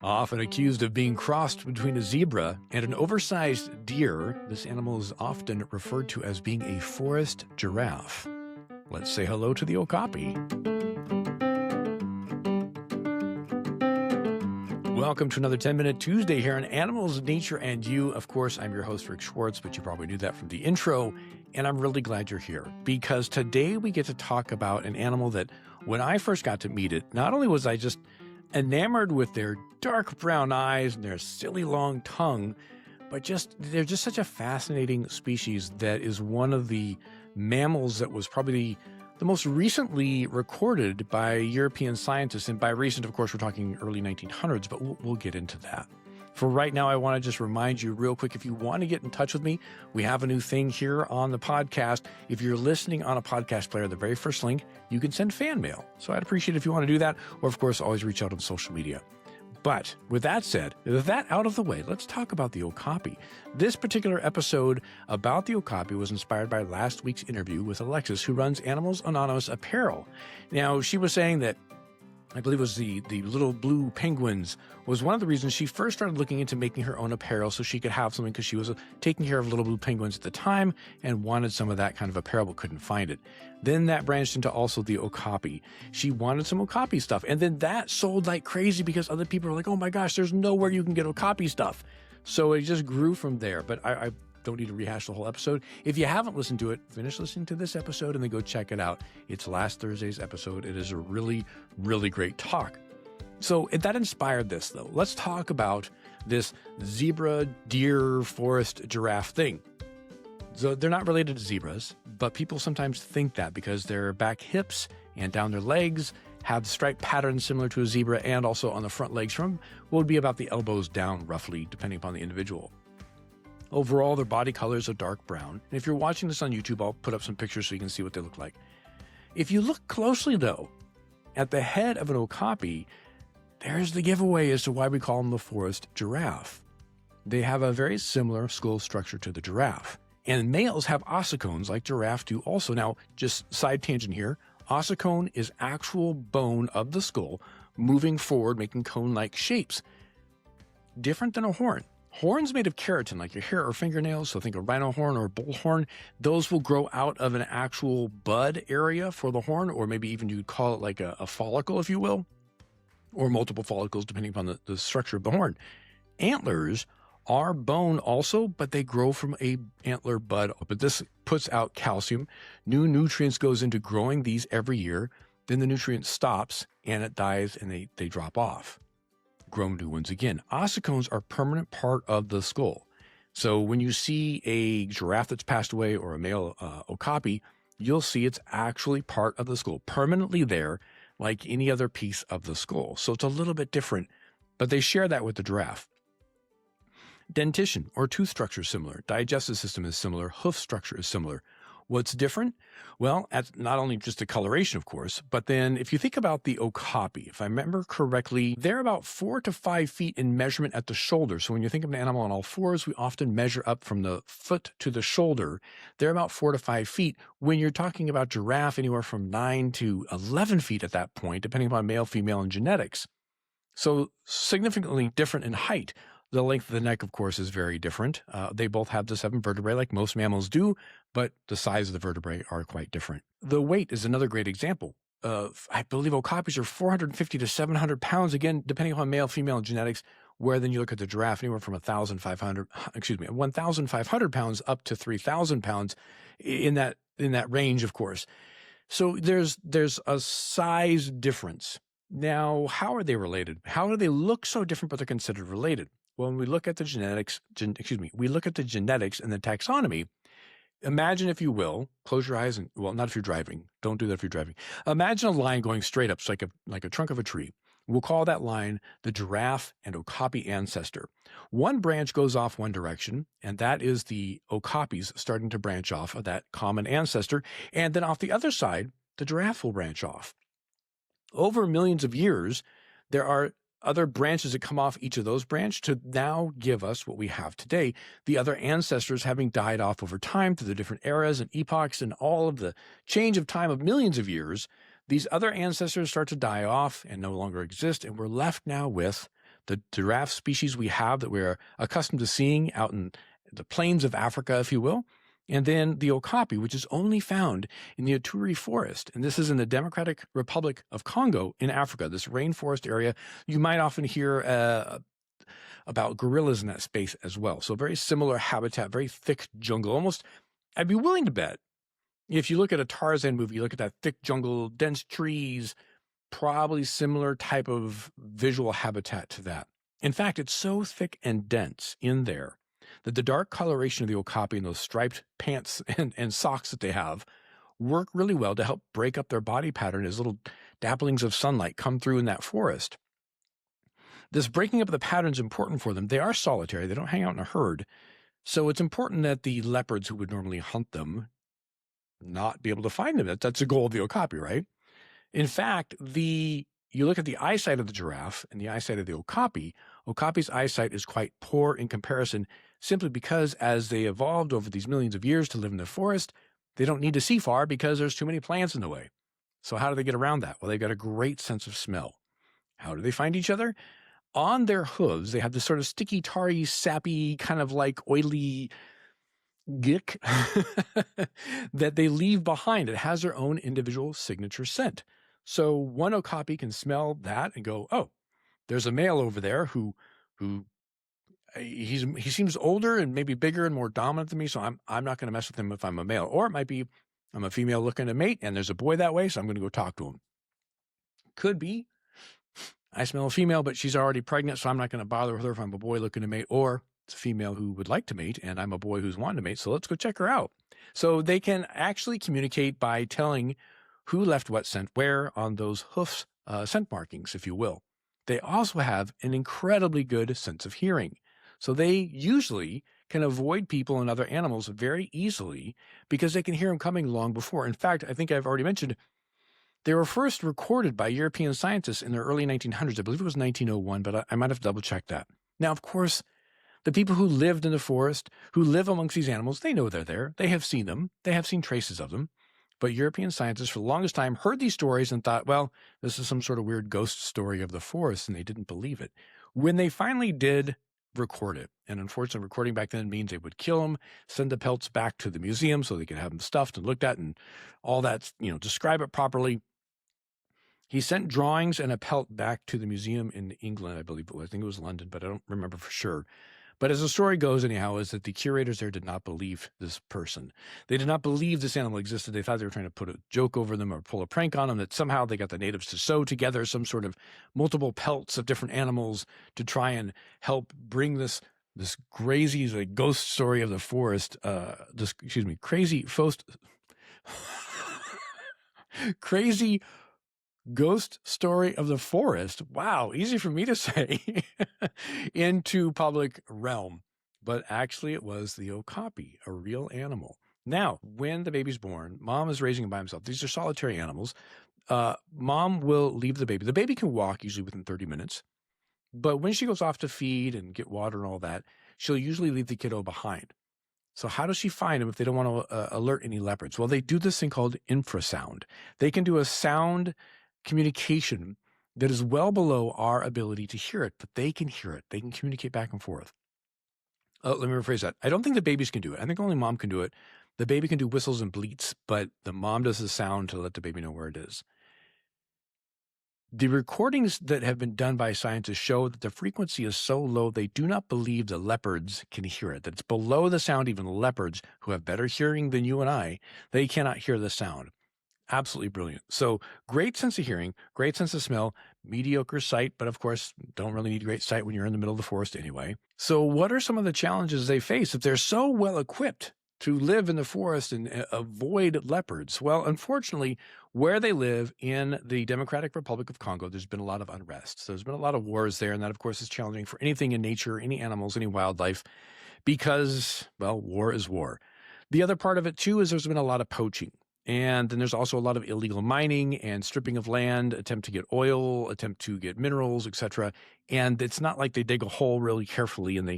Often accused of being crossed between a zebra and an oversized deer, this animal is often referred to as being a forest giraffe. Let's say hello to the Okapi. Welcome to another 10-Minute Tuesday here on Animals, Nature, and You. Of course, I'm your host, Rick Schwartz, but you probably knew that from the intro, and I'm really glad you're here because today we get to talk about an animal that when I first got to meet it, not only was I just enamored with their dark brown eyes and their silly long tongue, but they're just such a fascinating species that is one of the mammals that was probably the most recently recorded by European scientists. And by recent, of course, we're talking early 1900s, but we'll get into that. For right now, I want to just remind you real quick, if you want to get in touch with me, we have a new thing here on the podcast. If you're listening on a podcast player, the very first link, you can send fan mail. So I'd appreciate it if you want to do that. Or, of course, always reach out on social media. But with that said, with that out of the way, let's talk about the Okapi. This particular episode about the Okapi was inspired by last week's interview with Alexis, who runs Animals Anonymous Apparel. Now, she was saying that I believe it was the little blue penguins was one of the reasons she first started looking into making her own apparel so she could have something because she was taking care of little blue penguins at the time and wanted some of that kind of apparel but couldn't find it. Then that branched into also the Okapi. She wanted some Okapi stuff, and then that sold like crazy because other people were like, oh my gosh, there's nowhere you can get Okapi stuff. So it just grew from there. But I don't need to rehash the whole episode. If you haven't listened to it, finish listening to this episode and then go check it out. It's last Thursday's episode. It is a really, really great talk. So that inspired this, though. Let's talk about this zebra, deer, forest, giraffe thing. So they're not related to zebras, but people sometimes think that because their back hips and down their legs have striped patterns similar to a zebra, and also on the front legs from what would be about the elbows down, roughly, depending upon the individual. Overall, their body colors are dark brown. And if you're watching this on YouTube, I'll put up some pictures so you can see what they look like. If you look closely, though, at the head of an Okapi, there's the giveaway as to why we call them the forest giraffe. They have a very similar skull structure to the giraffe. And males have ossicones like giraffe do also. Now, just side tangent here, ossicone is actual bone of the skull moving forward, making cone-like shapes. Different than a horn. Horns made of keratin, like your hair or fingernails, so think a rhino horn or a bull horn, those will grow out of an actual bud area for the horn, or maybe even you'd call it like a follicle, if you will, or multiple follicles, depending upon the structure of the horn. Antlers are bone also, but they grow from a antler bud. But this puts out calcium. New nutrients goes into growing these every year. Then the nutrient stops and it dies and they drop off. Grow new ones again. Ossicones are a permanent part of the skull. So when you see a giraffe that's passed away or a male Okapi, you'll see it's actually part of the skull, permanently there, like any other piece of the skull. So it's a little bit different, but they share that with the giraffe. Dentition or tooth structure is similar. Digestive system is similar. Hoof structure is similar. What's different? Well, not only just the coloration, of course, but then if you think about the Okapi, if I remember correctly, they're about 4 to 5 feet in measurement at the shoulder. So when you think of an animal on all fours, we often measure up from the foot to the shoulder. They're about 4 to 5 feet. When you're talking about giraffe, anywhere from 9 to 11 feet at that point, depending upon male, female, and genetics. So significantly different in height. The length of the neck, of course, is very different. They both have the 7 vertebrae like most mammals do, but the size of the vertebrae are quite different. The weight is another great example. I believe Okapis are 450 to 700 pounds, again, depending upon male, female, and genetics, where then you look at the giraffe, anywhere from 1,500 pounds up to 3,000 pounds in that range, of course. So there's a size difference. Now, how are they related? How do they look so different, but they're considered related? Well, when we look at the genetics and the taxonomy, imagine, if you will, close your eyes and, well, not if you're driving. Don't do that if you're driving. Imagine a line going straight up, so like a trunk of a tree. We'll call that line the giraffe and Okapi ancestor. One branch goes off one direction, and that is the Okapis starting to branch off of that common ancestor. And then off the other side, the giraffe will branch off. Over millions of years, there are other branches that come off each of those branches to now give us what we have today, the other ancestors having died off over time through the different eras and epochs and all of the change of time of millions of years. These other ancestors start to die off and no longer exist, and we're left now with the giraffe species we have that we're accustomed to seeing out in the plains of Africa, if you will. And then the Okapi, which is only found in the Ituri forest. And this is in the Democratic Republic of Congo in Africa, this rainforest area. You might often hear about gorillas in that space as well. So very similar habitat, very thick jungle. Almost, I'd be willing to bet, if you look at a Tarzan movie, you look at that thick jungle, dense trees, probably similar type of visual habitat to that. In fact, it's so thick and dense in there that the dark coloration of the Okapi and those striped pants and socks that they have work really well to help break up their body pattern as little dabblings of sunlight come through in that forest. This breaking up of the pattern is important for them. They are solitary. They don't hang out in a herd. So it's important that the leopards who would normally hunt them not be able to find them. That's the goal of the Okapi, right? In fact, you look at the eyesight of the giraffe and the eyesight of the Okapi. Okapi's eyesight is quite poor in comparison, simply because as they evolved over these millions of years to live in the forest, they don't need to see far because there's too many plants in the way. So how do they get around that? Well, they've got a great sense of smell. How do they find each other? On their hooves, they have this sort of sticky, tarry, sappy, kind of like oily gick that they leave behind. It has their own individual signature scent. So one Okapi can smell that and go, oh, there's a male over there who he seems older and maybe bigger and more dominant than me, so I'm not going to mess with him if I'm a male. Or it might be I'm a female looking to mate and there's a boy that way, so I'm going to go talk to him. Could be I smell a female, but she's already pregnant, so I'm not going to bother with her if I'm a boy looking to mate. Or it's a female who would like to mate, and I'm a boy who's wanting to mate, so let's go check her out. So they can actually communicate by telling who left what scent where on those hoofs, scent markings, if you will. They also have an incredibly good sense of hearing. So they usually can avoid people and other animals very easily because they can hear them coming long before. In fact, I think I've already mentioned they were first recorded by European scientists in the early 1900s. I believe it was 1901, but I might have double-checked that. Now, of course, the people who lived in the forest, who live amongst these animals, they know they're there. They have seen them. They have seen traces of them. But European scientists for the longest time heard these stories and thought, well, this is some sort of weird ghost story of the forest, and they didn't believe it. When they finally did record it, and unfortunately recording back then means they would kill them, send the pelts back to the museum so they could have them stuffed and looked at and all that, describe it properly. He sent drawings and a pelt back to the museum in England, I believe it was. I think it was London, but I don't remember for sure. But as the story goes, anyhow, is that the curators there did not believe this person. They did not believe this animal existed. They thought they were trying to put a joke over them or pull a prank on them, that somehow they got the natives to sew together some sort of multiple pelts of different animals to try and help bring this crazy ghost story of the forest, crazy ghost story of the forest. Wow, easy for me to say into public realm. But actually it was the Okapi, a real animal. Now, when the baby's born, mom is raising him by himself. These are solitary animals. Mom will leave the baby. The baby can walk usually within 30 minutes. But when she goes off to feed and get water and all that, she'll usually leave the kiddo behind. So how does she find them if they don't want to alert any leopards? Well, they do this thing called infrasound. They can do a sound communication that is well below our ability to hear it, but they can hear it. They can communicate back and forth. Let me rephrase that. I don't think the babies can do it. I think only mom can do it. The baby can do whistles and bleats, but the mom does the sound to let the baby know where it is. The recordings that have been done by scientists show that the frequency is so low they do not believe the leopards can hear it, that it's below the sound. Even the leopards, who have better hearing than you and I, they cannot hear the sound. Absolutely brilliant. So great sense of hearing, great sense of smell, mediocre sight, but of course, don't really need great sight when you're in the middle of the forest anyway. So what are some of the challenges they face if they're so well equipped to live in the forest and avoid leopards? Well, unfortunately, where they live in the Democratic Republic of Congo, there's been a lot of unrest. So there's been a lot of wars there, and that, of course, is challenging for anything in nature, any animals, any wildlife, because, well, war is war. The other part of it, too, is there's been a lot of poaching. And then there's also a lot of illegal mining and stripping of land, attempt to get oil, attempt to get minerals, etc. And it's not like they dig a hole really carefully and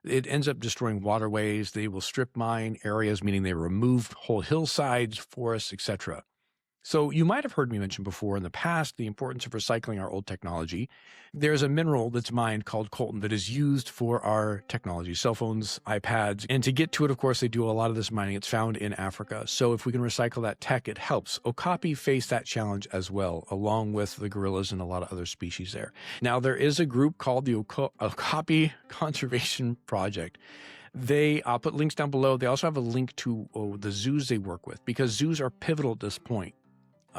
it ends up destroying waterways. They will strip mine areas, meaning they remove whole hillsides, forests, etc. So you might have heard me mention before in the past the importance of recycling our old technology. There's a mineral that's mined called coltan that is used for our technology, cell phones, iPads. And to get to it, of course, they do a lot of this mining. It's found in Africa. So if we can recycle that tech, it helps. Okapi face that challenge as well, along with the gorillas and a lot of other species there. Now, there is a group called the Okapi Conservation Project. I'll put links down below. They also have a link to the zoos they work with, because zoos are pivotal at this point.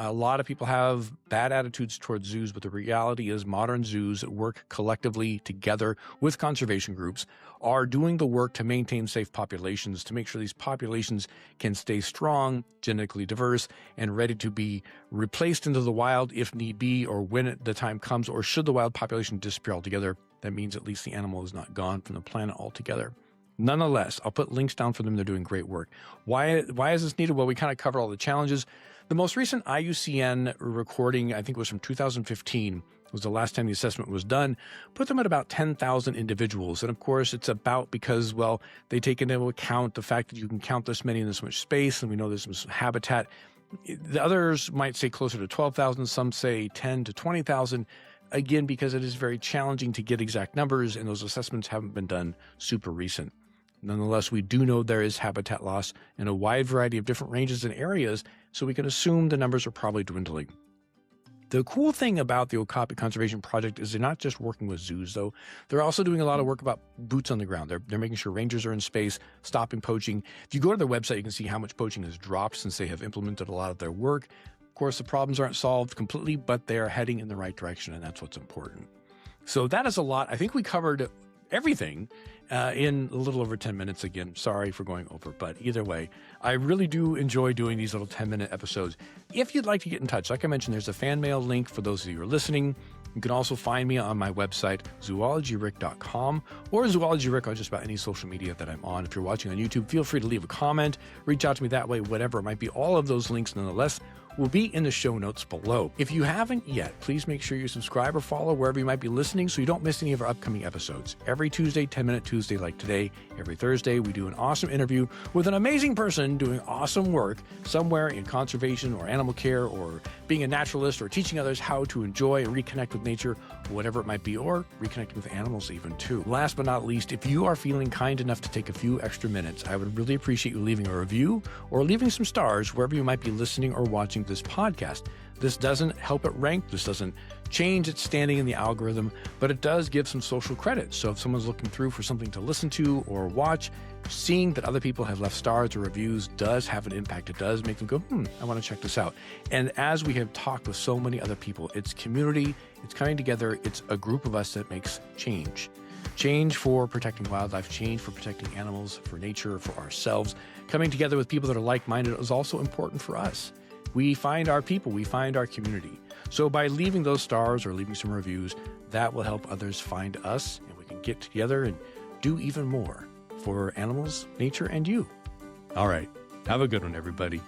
A lot of people have bad attitudes towards zoos, but the reality is modern zoos that work collectively together with conservation groups are doing the work to maintain safe populations, to make sure these populations can stay strong, genetically diverse, and ready to be replaced into the wild if need be, or when the time comes, or should the wild population disappear altogether. That means at least the animal is not gone from the planet altogether. Nonetheless, I'll put links down for them. They're doing great work. Why is this needed? Well, we kind of covered all the challenges. The most recent IUCN recording, I think it was from 2015, was the last time the assessment was done, put them at about 10,000 individuals. And of course, it's about because, well, they take into account the fact that you can count this many in this much space, and we know there's some habitat. The others might say closer to 12,000. Some say 10 to 20,000. Again, because it is very challenging to get exact numbers, and those assessments haven't been done super recent. Nonetheless, we do know there is habitat loss in a wide variety of different ranges and areas, so we can assume the numbers are probably dwindling. The cool thing about the Okapi Conservation Project is they're not just working with zoos, though. They're also doing a lot of work about boots on the ground. They're making sure rangers are in space, stopping poaching. If you go to their website, you can see how much poaching has dropped since they have implemented a lot of their work. Of course, the problems aren't solved completely, but they are heading in the right direction, and that's what's important. So that is a lot. I think we covered everything in a little over 10 minutes. Again, sorry for going over, but either way, I really do enjoy doing these little 10-minute episodes. If you'd like to get in touch, like I mentioned, there's a fan mail link for those of you who are listening. You can also find me on my website, zoologyrick.com, or zoologyrick on just about any social media that I'm on. If you're watching on YouTube, feel free to leave a comment, reach out to me that way, whatever it might be. All of those links, nonetheless, will be in the show notes below. If you haven't yet, please make sure you subscribe or follow wherever you might be listening so you don't miss any of our upcoming episodes. Every Tuesday, 10-Minute Tuesday like today. Every Thursday, we do an awesome interview with an amazing person doing awesome work somewhere in conservation or animal care or being a naturalist or teaching others how to enjoy and reconnect with nature, whatever it might be, or reconnecting with animals even too. Last but not least, if you are feeling kind enough to take a few extra minutes, I would really appreciate you leaving a review or leaving some stars wherever you might be listening or watching this podcast. This doesn't help it rank. This doesn't change its standing in the algorithm, but it does give some social credit. So if someone's looking through for something to listen to or watch, seeing that other people have left stars or reviews does have an impact. It does make them go, I want to check this out. And as we have talked with so many other people, it's community, it's coming together, it's a group of us that makes change. Change for protecting wildlife, change for protecting animals, for nature, for ourselves. Coming together with people that are like-minded is also important for us. We find our people, we find our community. So by leaving those stars or leaving some reviews, that will help others find us, and we can get together and do even more for animals, nature, and you. All right. Have a good one, everybody.